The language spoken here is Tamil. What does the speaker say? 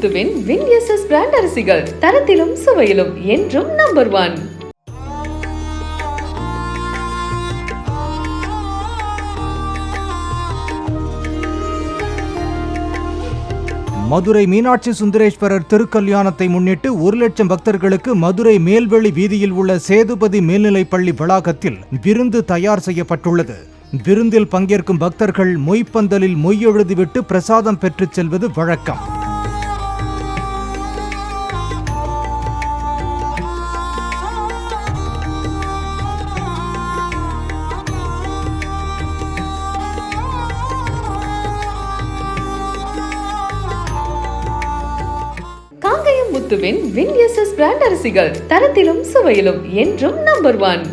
முத்துவின் வின் எஸ்எஸ் பிராண்ட் அரிசிகள் தரத்திலும் சுவையிலும் என்றும் நம்பர் 1. மதுரை மீனாட்சி சுந்தரேஸ்வரர் திருக்கல்யாணத்தை முன்னிட்டு 1,00,000 பக்தர்களுக்கு மதுரை மேல்வெளி வீதியில் உள்ள சேதுபதி மேல்நிலைப்பள்ளி வளாகத்தில் விருந்து தயார் செய்யப்பட்டுள்ளது. விருந்தில் பங்கேற்கும் பக்தர்கள் மொய்ப்பந்தலில் மொய் எழுதிவிட்டு பிரசாதம் பெற்றுச் செல்வது வழக்கம். முத்துவின் வின் எஸ்எஸ் பிராண்ட் அரிசிகள் தரத்திலும் சுவையிலும் என்றும் நம்பர் 1.